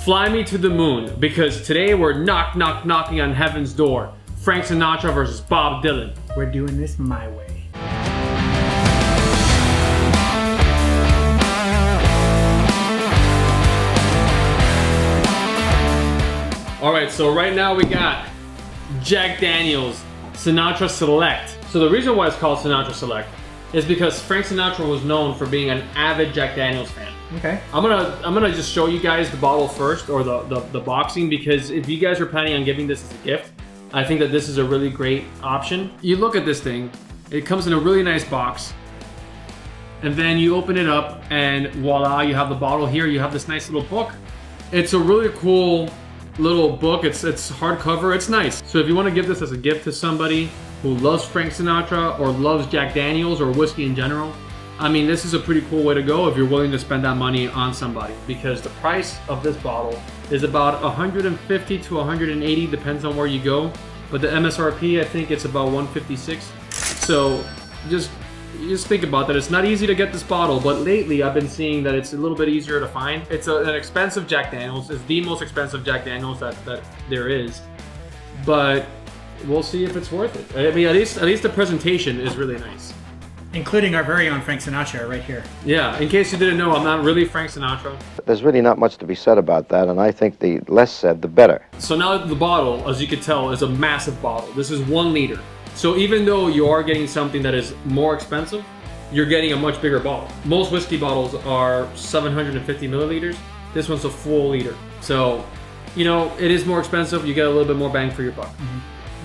Fly Me to the Moon, because today we're knocking on heaven's door. Frank Sinatra versus Bob Dylan. We're doing this my way. All right, so right now we got Jack Daniels Sinatra Select. So the reason why it's called Sinatra Select is because Frank Sinatra was known for being an avid Jack Daniels fan. Okay. I'm gonna just show you guys the bottle first, or the boxing, because if you guys are planning on giving this as a gift, I think that this is a really great option. You look at this thing, it comes in a really nice box, and then you open it up and voila, you have the bottle here, you have this nice little book. It's a really cool little book. It's hardcover, it's nice. So if you want to give this as a gift to somebody who loves Frank Sinatra or loves Jack Daniels or whiskey in general, I mean, this is a pretty cool way to go if you're willing to spend that money on somebody, because the price of this bottle is about 150 to 180, depends on where you go. But the MSRP, I think it's about 156. So just think about that. It's not easy to get this bottle, but lately I've been seeing that it's a little bit easier to find. It's an expensive Jack Daniels. It's the most expensive Jack Daniels that there is. But we'll see if it's worth it. I mean, at least the presentation is really nice. Including our very own Frank Sinatra right here. Yeah, in case you didn't know, I'm not really Frank Sinatra. There's really not much to be said about that, and I think the less said, the better. So now the bottle, as you can tell, is a massive bottle. This is 1 liter. So even though you are getting something that is more expensive, you're getting a much bigger bottle. Most whiskey bottles are 750 milliliters. This one's a full liter. So, you know, it is more expensive. You get a little bit more bang for your buck. Mm-hmm.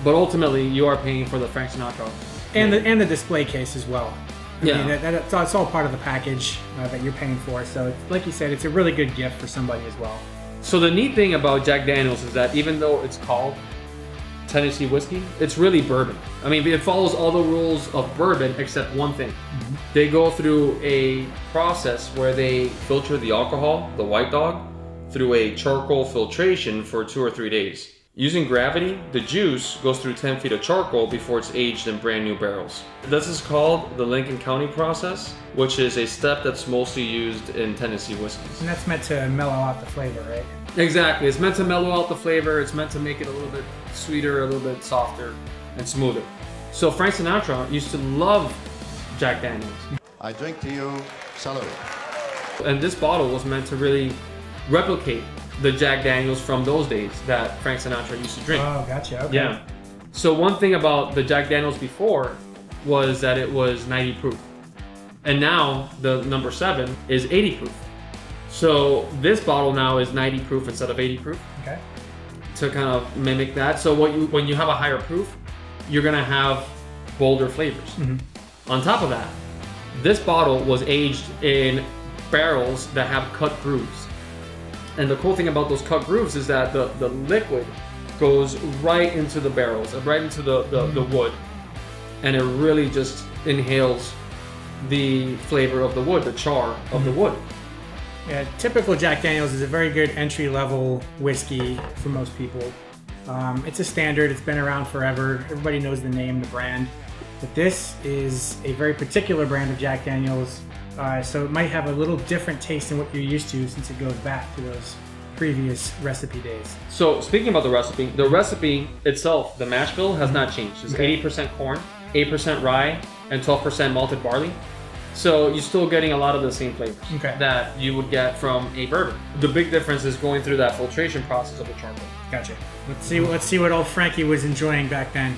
But ultimately, you are paying for the Frank Sinatra. And the display case as well. I mean, it's all part of the package that you're paying for. So, like you said, it's a really good gift for somebody as well. So the neat thing about Jack Daniels is that even though it's called Tennessee whiskey, it's really bourbon. I mean, it follows all the rules of bourbon except one thing. Mm-hmm. They go through a process where they filter the alcohol, the white dog, through a charcoal filtration for 2 or 3 days. Using gravity, the juice goes through 10 feet of charcoal before it's aged in brand new barrels. This is called the Lincoln County process, which is a step that's mostly used in Tennessee whiskeys. And that's meant to mellow out the flavor, right? Exactly. It's meant to mellow out the flavor. It's meant to make it a little bit sweeter, a little bit softer, and smoother. So Frank Sinatra used to love Jack Daniels. I drink to you, salute. And this bottle was meant to really replicate the Jack Daniels from those days that Frank Sinatra used to drink. Oh, gotcha. Okay. Yeah. So one thing about the Jack Daniels before was that it was 90 proof. And now the number 7 is 80 proof. So this bottle now is 90 proof instead of 80 proof. Okay. To kind of mimic that. So when you have a higher proof, you're gonna have bolder flavors. Mm-hmm. On top of that, this bottle was aged in barrels that have cut grooves. And the cool thing about those cut grooves is that the liquid goes right into the barrels, right into the wood. And it really just inhales the flavor of the wood, the char of the wood. Yeah, typical Jack Daniels is a very good entry-level whiskey for most people. It's a standard. It's been around forever. Everybody knows the name, the brand. But this is a very particular brand of Jack Daniels. So it might have a little different taste than what you're used to, since it goes back to those previous recipe days. So speaking about the recipe itself, the mash bill has not changed. It's 80% corn, 8% rye, and 12% malted barley. So you're still getting a lot of the same flavors that you would get from a bourbon. The big difference is going through that filtration process of the charcoal. Gotcha. Let's see what old Frankie was enjoying back then.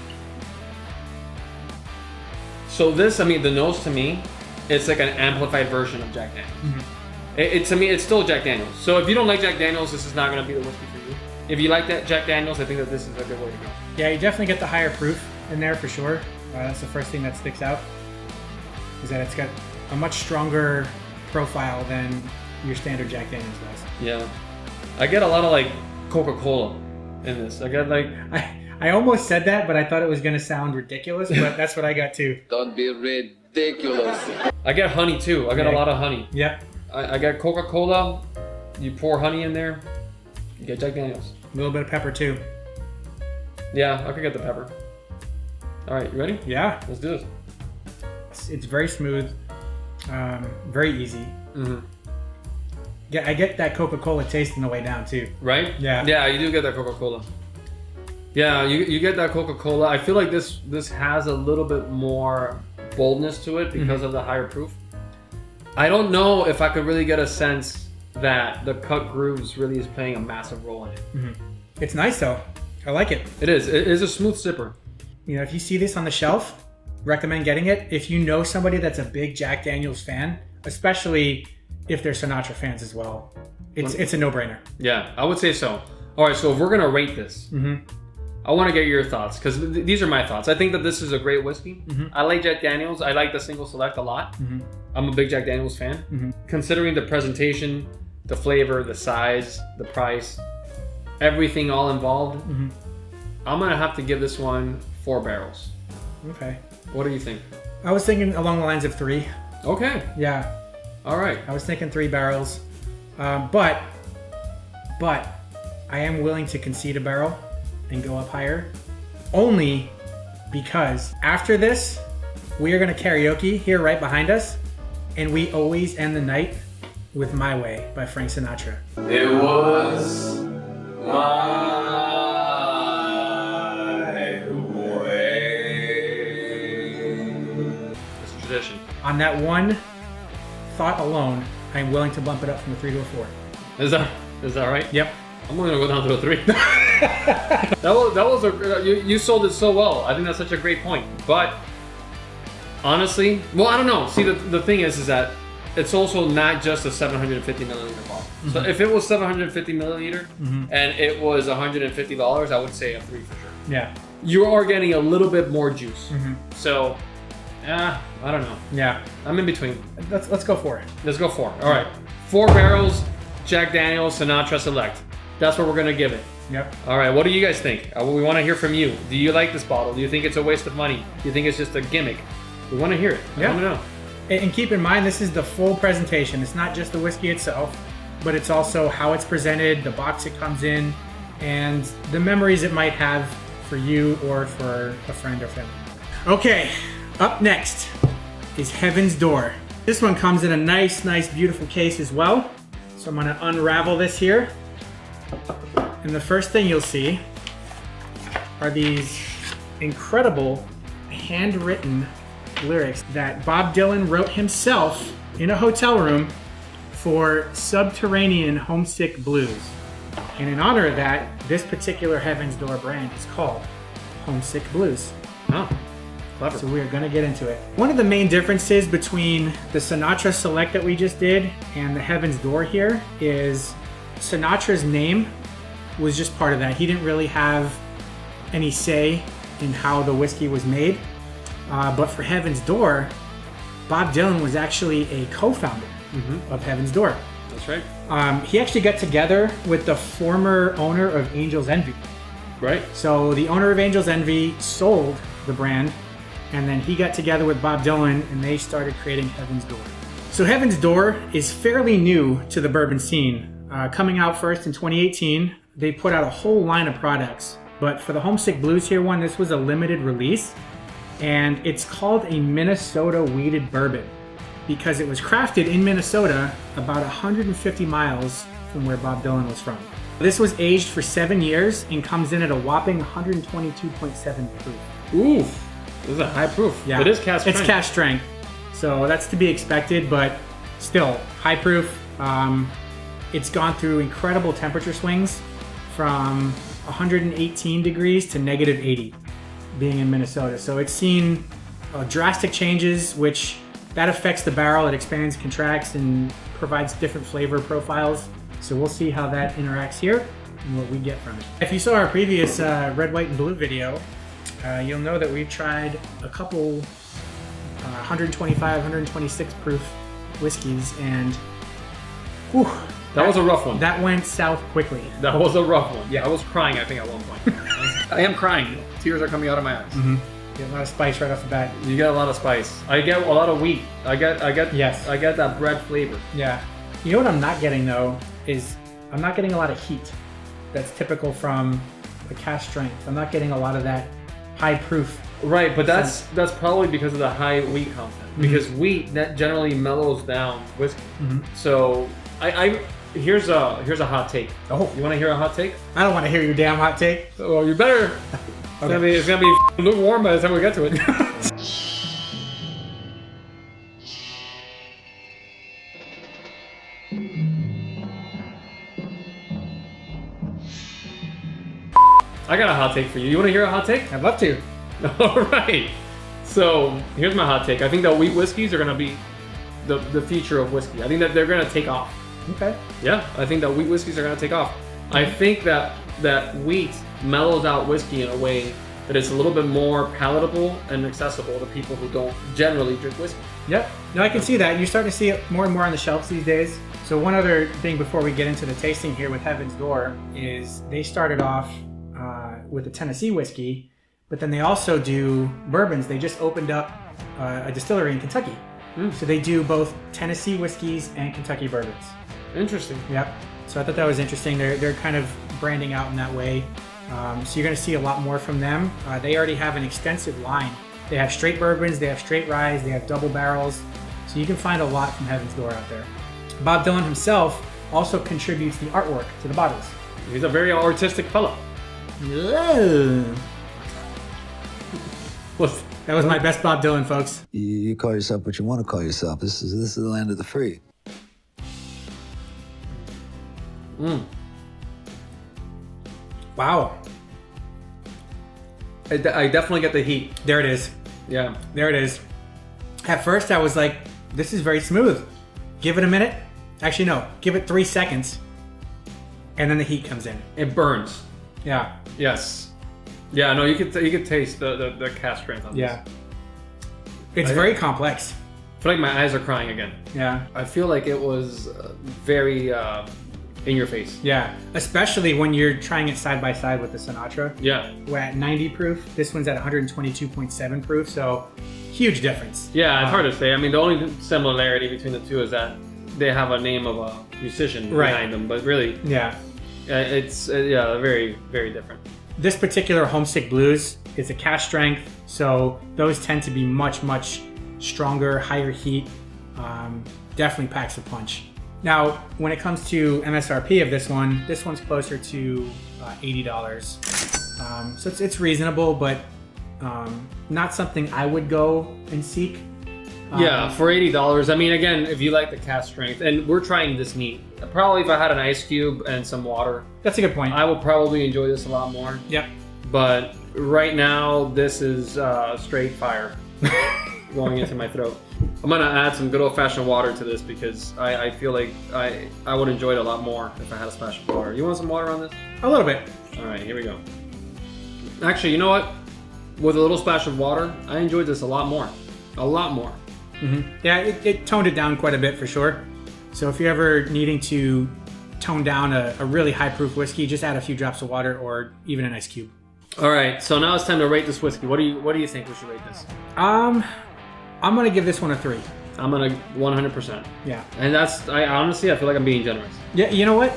So this, I mean, the nose to me, it's like an amplified version of Jack Daniels. Mm-hmm. To me, it's still Jack Daniels. So if you don't like Jack Daniels, this is not going to be the whiskey for you. If you like that Jack Daniels, I think that this is a good way to go. Yeah, you definitely get the higher proof in there for sure. That's the first thing that sticks out, is that it's got a much stronger profile than your standard Jack Daniels does. Yeah. I get a lot of like Coca-Cola in this. I get like... I almost said that, but I thought it was going to sound ridiculous, but that's what I got too. Don't be ridiculous. I get honey too. I get a lot of honey. Yeah. I get Coca-Cola. You pour honey in there. You get Jack Daniels. A little bit of pepper too. Yeah, I could get the pepper. All right, you ready? Yeah. Let's do this. It's very smooth, very easy. Mm-hmm. Yeah, I get that Coca-Cola taste on the way down too. Right? Yeah. Yeah, you do get that Coca-Cola. Yeah, you get that Coca-Cola. I feel like this has a little bit more boldness to it because of the higher proof. I don't know if I could really get a sense that the cut grooves really is playing a massive role in it. It's nice though. I like it. It is. It is a smooth sipper. You know, if you see this on the shelf, recommend getting it. If you know somebody that's a big Jack Daniels fan, especially if they're Sinatra fans as well, it's a no-brainer. Yeah, I would say so. All right, so if we're gonna rate this, I want to get your thoughts because these are my thoughts. I think that this is a great whiskey. I like Jack Daniels. I like the single select a lot. I'm a big Jack Daniels fan. Considering the presentation, the flavor, the size, the price, everything all involved, I'm gonna have to give this one 4 barrels. Okay. What do you think? I was thinking along the lines of 3. Okay. Yeah. All right. I was thinking 3 barrels. But I am willing to concede a barrel and go up higher, only because after this, we are going to karaoke here right behind us, and we always end the night with My Way by Frank Sinatra. It was my way. It's a tradition. On that one thought alone, I'm willing to bump it up from a 3 to a 4. Is that right? Yep. I'm gonna go down to a 3. that was you sold it so well. I think that's such a great point. But honestly, well, I don't know. See, the thing is that it's also not just a 750 milliliter bottle. So if it was 750 milliliter and it was $150, I would say a 3 for sure. Yeah. You are getting a little bit more juice. So, I don't know. Yeah. I'm in between. Let's go 4. Let's go 4. All right. 4 barrels, Jack Daniels Sinatra Select. That's what we're gonna give it. Yep. All right, what do you guys think? We want to hear from you. Do you like this bottle? Do you think it's a waste of money? Do you think it's just a gimmick? We want to hear it. I want to know. And keep in mind, this is the full presentation. It's not just the whiskey itself, but it's also how it's presented, the box it comes in, and the memories it might have for you or for a friend or family. Okay, up next is Heaven's Door. This one comes in a nice, beautiful case as well. So I'm gonna unravel this here. And the first thing you'll see are these incredible handwritten lyrics that Bob Dylan wrote himself in a hotel room for Subterranean Homesick Blues. And in honor of that, this particular Heaven's Door brand is called Homesick Blues. Oh, clever. So we are gonna get into it. One of the main differences between the Sinatra Select that we just did and the Heaven's Door here is Sinatra's name was just part of that. He didn't really have any say in how the whiskey was made. But for Heaven's Door, Bob Dylan was actually a co-founder of Heaven's Door. That's right. He actually got together with the former owner of Angel's Envy. Right. So the owner of Angel's Envy sold the brand, and then he got together with Bob Dylan and they started creating Heaven's Door. So Heaven's Door is fairly new to the bourbon scene. Coming out first in 2018, they put out a whole line of products. But for the Homesick Blues here one, this was a limited release. And it's called a Minnesota wheated bourbon because it was crafted in Minnesota about 150 miles from where Bob Dylan was from. This was aged for 7 years and comes in at a whopping 122.7 proof. Oof. This is a high proof. Yeah. It is cast strength. It's cast strength. So that's to be expected, but still high proof. It's gone through incredible temperature swings from 118 degrees to negative 80 being in Minnesota. So it's seen drastic changes, which that affects the barrel. It expands, contracts, and provides different flavor profiles. So we'll see how that interacts here and what we get from it. If you saw our previous red, white, and blue video, you'll know that we've tried a couple 125, 126 proof whiskeys, and whew, That was a rough one. that went south quickly. That was a rough one. Yeah, I was crying, I think, at one point. I am crying. Tears are coming out of my eyes. Get a lot of spice right off the bat. You get a lot of spice. I get a lot of wheat. I get Yes. I get that bread flavor. Yeah. You know what I'm not getting though is I'm not getting a lot of heat. That's typical from the cast strength. I'm not getting a lot of that high proof. Right, but that's probably because of the high wheat content. Because wheat that generally mellows down whiskey. So here's a hot take. Oh. You want to hear a hot take? I don't want to hear your damn hot take. Well, you better. It's gonna be lukewarm by the time we get to it. I got a hot take for you. You want to hear a hot take? I'd love to. All right. So here's my hot take. I think that wheat whiskeys are gonna be the future of whiskey. I think that they're gonna take off. Okay. Yeah, I think that wheat whiskeys are gonna take off. I think that wheat mellows out whiskey in a way that it's a little bit more palatable and accessible to people who don't generally drink whiskey. Yep. No, I can see that. You're starting to see it more and more on the shelves these days. So one other thing before we get into the tasting here with Heaven's Door is they started off with a Tennessee whiskey, but then they also do bourbons. They just opened up a distillery in Kentucky. So they do both Tennessee whiskeys and Kentucky bourbons. Interesting. Yep. So I thought that was interesting. They're kind of branding out in that way. So you're going to see a lot more from them. They already have an extensive line. They have straight bourbons, they have straight rye, they have double barrels. So you can find a lot from Heaven's Door out there. Bob Dylan himself also contributes the artwork to the bottles. He's a very artistic fellow. That was my best Bob Dylan, folks. You call yourself what you want to call yourself. This is the land of the free. Wow. I definitely get the heat. There it is. Yeah. There it is. At first I was like, this is very smooth. Give it a minute. Actually, no. Give it 3 seconds. And then the heat comes in. It burns. Yeah. Yes. Yeah, no, you could taste the cast strength on this. Yeah. It's very complex. I feel like my eyes are crying again. Yeah. I feel like it was very in your face. Yeah. Especially when you're trying it side by side with the Sinatra. Yeah. We're at 90 proof. This one's at 122.7 proof. So huge difference. Yeah, it's hard to say. I mean, the only similarity between the two is that they have a name of a musician behind them, but really, Yeah. it's very, very different. This particular Homesick Blues is a cask strength, so those tend to be much, much stronger, higher heat. Definitely packs a punch. Now, when it comes to MSRP of this one's closer to $80. So it's reasonable, but not something I would go and seek. Yeah, for $80. I mean, again, if you like the cast strength, and we're trying this neat. Probably if I had an ice cube and some water, That's a good point. I would probably enjoy this a lot more. Yep. But right now, this is straight fire going into my throat. I'm gonna add some good old-fashioned water to this because I feel like I would enjoy it a lot more if I had a splash of water. You want some water on this? A little bit. All right, here we go. Actually, you know what? With a little splash of water, I enjoyed this a lot more. A lot more. Yeah, it toned it down quite a bit for sure. So if you're ever needing to tone down a really high proof whiskey, just add a few drops of water or even an ice cube. All right, so now it's time to rate this whiskey. What do you think we should rate this? I'm gonna give this one a 3. I'm gonna 100%. Yeah. And that's I feel like I'm being generous. Yeah, you know what?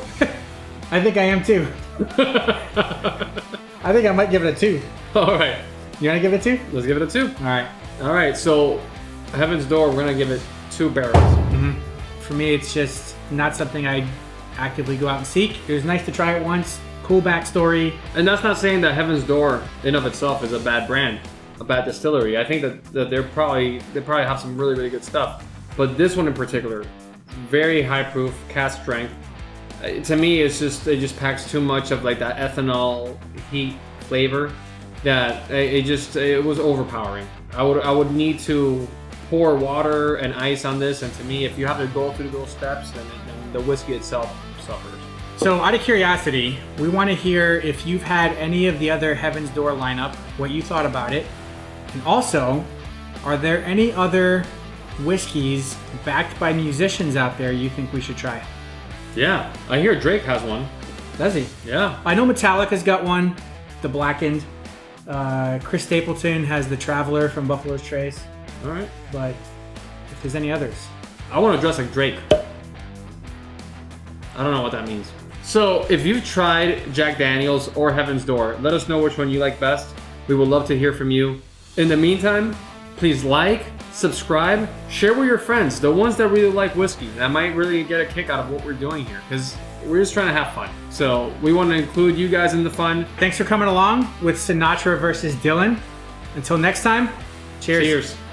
I think I am too. I think I might give it a 2. All right, You wanna give it a 2? let's give it a 2. All All right, so Heaven's Door, we're gonna give it 2 barrels. For me, it's just not something I actively go out and seek. It was nice to try it once. Cool backstory. And that's not saying that Heaven's Door in of itself is a bad brand, a bad distillery. I think that they probably have some really, really good stuff. But this one in particular, very high proof, cask strength. To me, it just packs too much of like that ethanol heat flavor that it was overpowering. I would need to pour water and ice on this, and to me, if you have to go through those steps, then the whiskey itself suffers. So out of curiosity, we want to hear if you've had any of the other Heaven's Door lineup, what you thought about it. And also, are there any other whiskeys backed by musicians out there you think we should try? Yeah, I hear Drake has one. Does he? Yeah. I know Metallica's got one, the Blackened. Chris Stapleton has the Traveler from Buffalo's Trace. All right. But if there's any others. I want to dress like Drake. I don't know what that means. So if you've tried Jack Daniels or Heaven's Door, let us know which one you like best. We would love to hear from you. In the meantime, please like, subscribe, share with your friends, the ones that really like whiskey, that might really get a kick out of what we're doing here, because we're just trying to have fun. So we want to include you guys in the fun. Thanks for coming along with Sinatra versus Dylan. Until next time, cheers. Cheers.